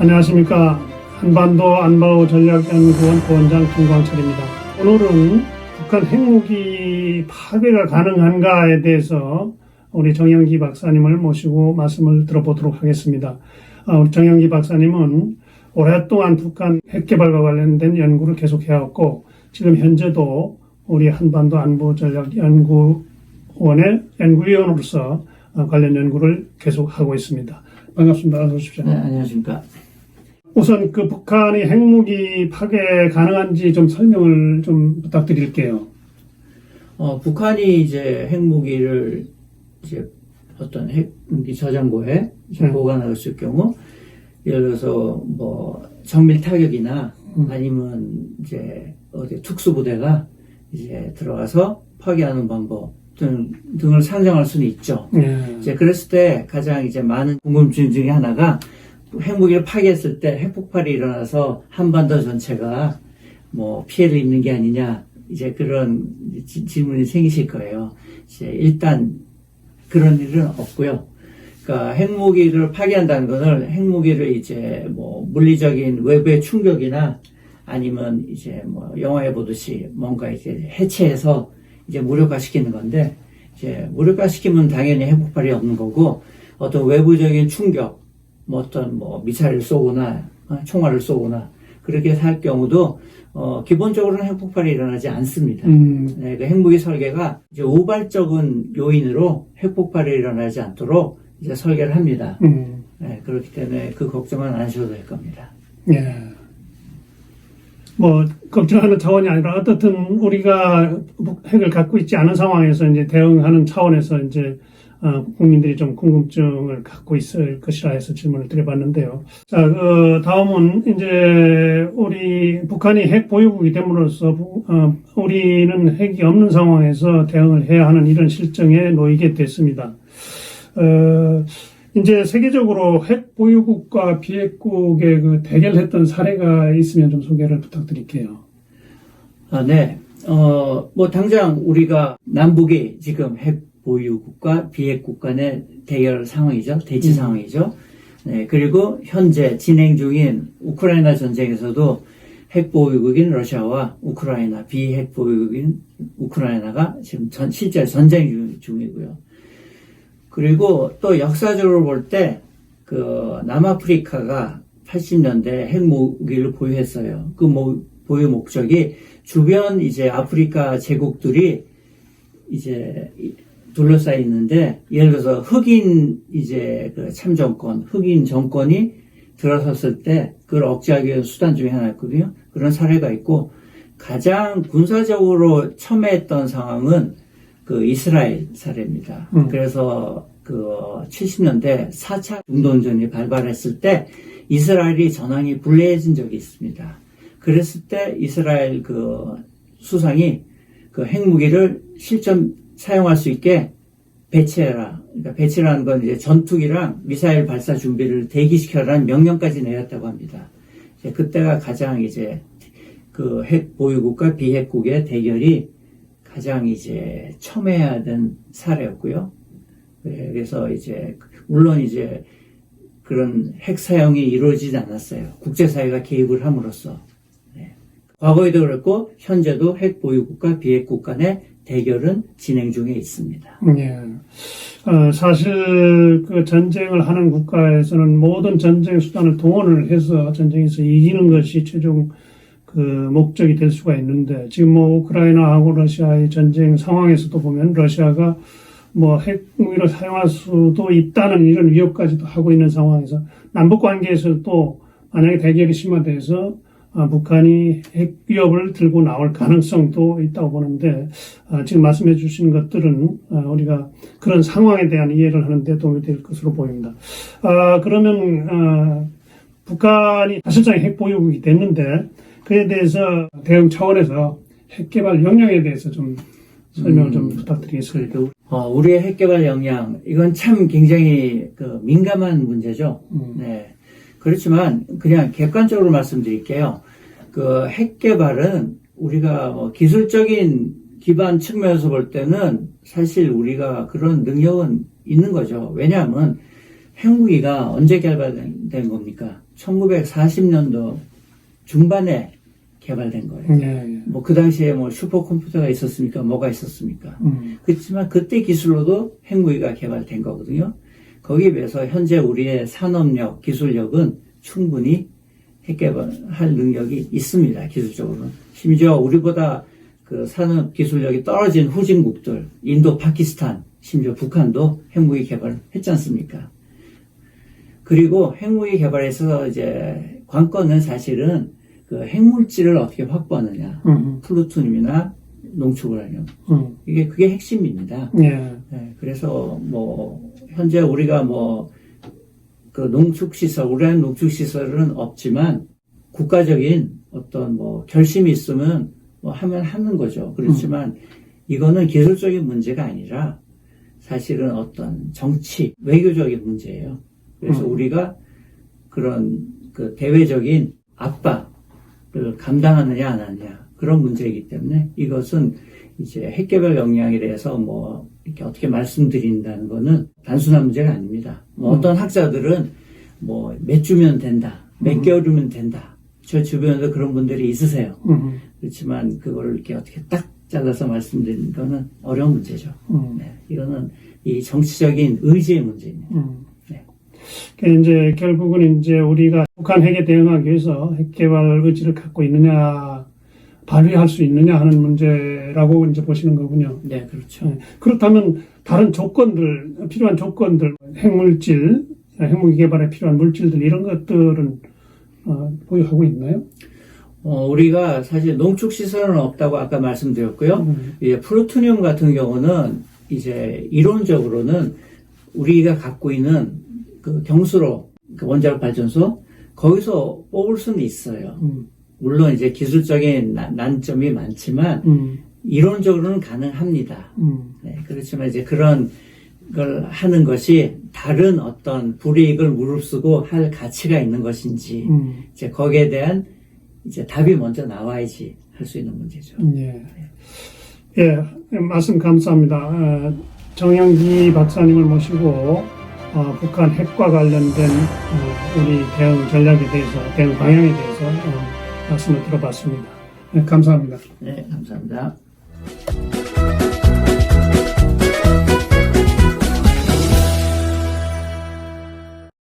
안녕하십니까. 한반도 안바우 전략연구원 부원장 김광철입니다. 오늘은 북한 핵무기 파괴가 가능한가에 대해서 우리 정영기 박사님을 모시고 말씀을 들어보도록 하겠습니다. 우리 정영기 박사님은 오랫동안 북한 핵개발과 관련된 연구를 계속해왔고, 지금 현재도 우리 한반도 안보전략연구원의 연구위원으로서 관련 연구를 계속하고 있습니다. 반갑습니다. 어서 오십시오. 네, 안녕하십니까. 우선 그 북한이 핵무기 파괴 가능한지 좀 설명을 좀 부탁드릴게요. 북한이 이제 핵무기를 이제 어떤 핵무기 저장고에 보관할 수 있을 경우, 예를 들어서 뭐 정밀 타격이나 아니면 이제 어디 특수부대가 이제 들어가서 파괴하는 방법 등을 상정할 수는 있죠. 이제 그랬을 때 가장 이제 많은 궁금증 중에 하나가, 핵무기를 파괴했을 때 핵폭발이 일어나서 한반도 전체가 뭐 피해를 입는 게 아니냐, 이제 그런 질문이 생기실 거예요. 이제 일단 그런 일은 없고요. 그러니까 핵무기를 파괴한다는 것은 핵무기를 이제 뭐 물리적인 외부의 충격이나 아니면 이제 뭐 영화에 보듯이 뭔가 이제 해체해서 이제 무력화시키는 건데, 이제 무력화시키면 당연히 핵폭발이 없는 거고, 어떤 외부적인 충격, 뭐 어떤 뭐 미사일을 쏘거나 총알을 쏘거나 그렇게 할 경우도 기본적으로는 핵폭발이 일어나지 않습니다. 네, 그 핵무기 설계가 이제 우발적인 요인으로 핵폭발이 일어나지 않도록 이제 설계를 합니다. 네, 그렇기 때문에 그 걱정은 안 하셔도 될 겁니다. 예. 뭐 걱정하는 차원이 아니라 어떻든 우리가 핵을 갖고 있지 않은 상황에서 이제 대응하는 차원에서 이제 국민들이 좀 궁금증을 갖고 있을 것이라 해서 질문을 드려봤는데요. 자, 다음은 이제 우리 북한이 핵 보유국이 됨으로써 우리는 핵이 없는 상황에서 대응을 해야 하는 이런 실정에 놓이게 됐습니다. 이제 세계적으로 핵 보유국과 비핵국의 그 대결했던 사례가 있으면 좀 소개를 부탁드릴게요. 네. 뭐 당장 우리가 남북이 지금 핵 보유국과 비핵국 간의 대결 상황이죠. 대치 상황이죠. 네. 그리고 현재 진행 중인 우크라이나 전쟁에서도 핵 보유국인 러시아와 우크라이나, 비핵 보유국인 우크라이나가 지금 실제 전쟁 중이고요. 그리고 또 역사적으로 볼 때 그 남아프리카가 80년대 핵무기를 보유했어요. 그 보유 목적이 주변 이제 아프리카 제국들이 이제 둘러싸여 있는데, 예를 들어서 흑인 이제 그 참정권, 흑인 정권이 들어섰을 때 그걸 억제하기 위한 수단 중에 하나였거든요. 그런 사례가 있고, 가장 군사적으로 첨예했던 상황은 그 이스라엘 사례입니다. 그래서 그 70년대 4차 중동전이 발발했을 때 이스라엘이 전황이 불리해진 적이 있습니다. 그랬을 때 이스라엘 그 수상이 그 핵무기를 실전 사용할 수 있게 배치해라. 그러니까 배치라는 건 이제 전투기랑 미사일 발사 준비를 대기시켜라는 명령까지 내렸다고 합니다. 이제 그때가 가장 이제 그 핵 보유국과 비핵국의 대결이 가장 이제 첨예하던 사례였고요. 그래서 이제 물론 이제 그런 핵 사용이 이루어지지 않았어요. 국제사회가 개입을 함으로써. 네. 과거에도 그랬고 현재도 핵 보유국과 비핵국 간의 대결은 진행 중에 있습니다. 예. 사실 그 전쟁을 하는 국가에서는 모든 전쟁 수단을 동원을 해서 전쟁에서 이기는 것이 최종 그 목적이 될 수가 있는데, 지금 뭐 우크라이나하고 러시아의 전쟁 상황에서도 보면 러시아가 뭐 핵무기를 사용할 수도 있다는 이런 위협까지도 하고 있는 상황에서, 남북 관계에서도 만약에 대결이 심화돼서 북한이 핵 위협을 들고 나올 가능성도 있다고 보는데, 지금 말씀해 주신 것들은 우리가 그런 상황에 대한 이해를 하는 데 도움이 될 것으로 보입니다. 그러면 북한이 사실상 핵 보유국이 됐는데, 그에 대해서 대응 차원에서 핵 개발 역량에 대해서 좀 설명을 좀 부탁드리겠습니다. 우리의 핵 개발 역량, 이건 참 굉장히 그 민감한 문제죠. 네. 그렇지만 그냥 객관적으로 말씀드릴게요. 그 핵 개발은 우리가 뭐 기술적인 기반 측면에서 볼 때는 사실 우리가 그런 능력은 있는 거죠. 왜냐하면 핵무기가 언제 개발된 겁니까? 1940년도 중반에 개발된 거예요. 예. 뭐 그 당시에 뭐 슈퍼컴퓨터가 있었습니까? 뭐가 있었습니까? 그렇지만 그때 기술로도 핵무기가 개발된 거거든요. 거기에 비해서 현재 우리의 산업력, 기술력은 충분히 핵 개발할 능력이 있습니다. 기술적으로는. 심지어 우리보다 그 산업 기술력이 떨어진 후진국들, 인도, 파키스탄, 심지어 북한도 핵무기 개발을 했지 않습니까? 그리고 핵무기 개발에서 이제 관건은 사실은 그 핵물질을 어떻게 확보하느냐, 플루토늄이나 농축을 하냐, 그게 핵심입니다. 예. 네, 그래서 뭐 현재 우리가 뭐 그 농축시설, 우라늄 농축시설은 없지만 국가적인 어떤 뭐 결심이 있으면 뭐 하면 하는 거죠. 그렇지만 이거는 기술적인 문제가 아니라 사실은 어떤 정치, 외교적인 문제예요. 그래서 우리가 그런 그 대외적인 압박을 감당하느냐 안 하느냐 그런 문제이기 때문에 이것은 이제 핵개발 역량에 대해서 뭐 이렇게 어떻게 말씀드린다는 거는 단순한 문제가 아닙니다. 뭐 어떤 학자들은 뭐 몇 주면 된다, 몇 개월이면 된다. 저 주변에도 그런 분들이 있으세요. 그렇지만 그걸 이렇게 어떻게 딱 잘라서 말씀드리는 거는 어려운 문제죠. 네, 이거는 이 정치적인 의지의 문제입니다. 이제 결국은 이제 우리가 북한 핵에 대응하기 위해서 핵 개발 의지를 갖고 있느냐, 발휘할 수 있느냐 하는 문제라고 이제 보시는 거군요. 네, 그렇죠. 그렇다면 다른 조건들, 필요한 조건들, 핵물질, 핵무기 개발에 필요한 물질들 이런 것들은 보유하고 있나요? 우리가 사실 농축 시설은 없다고 아까 말씀드렸고요. 이제 플루토늄 같은 경우는 이제 이론적으로는 우리가 갖고 있는 그 경수로 그 원자력 발전소 거기서 뽑을 수는 있어요. 물론 이제 기술적인 난점이 많지만 이론적으로는 가능합니다. 네, 그렇지만 이제 그런 걸 하는 것이 다른 어떤 불이익을 무릅쓰고 할 가치가 있는 것인지 이제 거기에 대한 이제 답이 먼저 나와야지 할 수 있는 문제죠. 예. 예, 말씀 감사합니다. 정영기 박사님을 모시고 북한 핵과 관련된 우리 대응 전략에 대해서, 대응 방향에 대해서 말씀을 들어봤습니다. 네, 감사합니다. 네, 감사합니다.